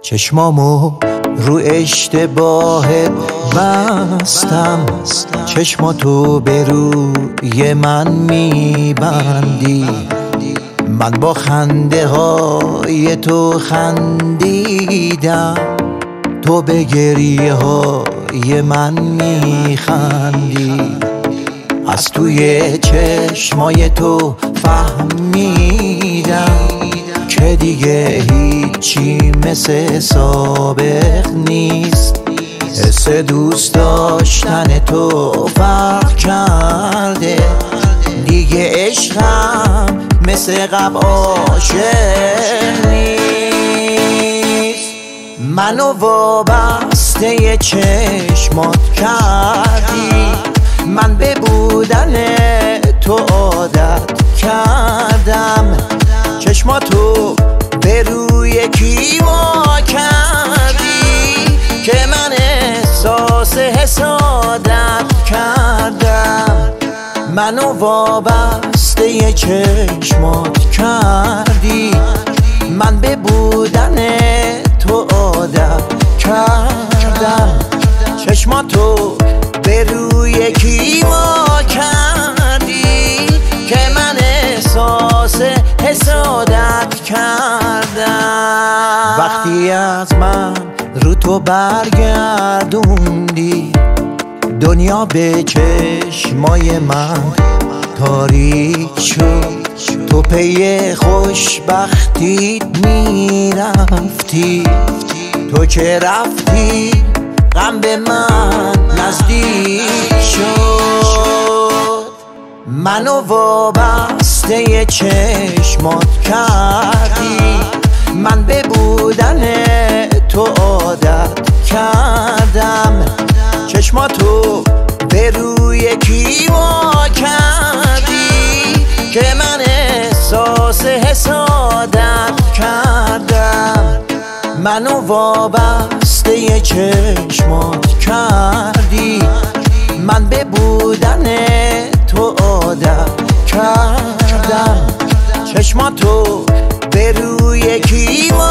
چشمامو رو اشتباهت بستم، چشماتو به روی من میبندی. من با خنده های تو خندیدم، تو به گریه های من میخندی. از توی چشمای تو فهمیدم که دیگه هیچی مثل سابق نیست. حس دوست داشتن تو فرق کرده، دیگه عشقم مثل قبل عاشق نیست. منو وابسته چشمات کردی، من به بودن تو عادت کردم. چشماتو به روی کیوا کردی که من احساس حسادت کردم. منو وابسته چشمات کردی، من به بودن تو عادت کردم. چشماتو به روی کیوا کردی که من احساس حسادت کردم. وقتی از من رو تو برگردوندی، دنیا به چشمای من تاریک شد. تو پی خوشبختیت میرفتی، تو که رفتی غم به من نزدیک شد. منو وابسته چشمات کردی، من به بودن تو عادت کردم. چشماتو به روی کیوا کردی که من احساس حسادت کردم. منو وابسته چشمات کردی، من به بودن تو عادت کردم. چشماتو به روی کیوا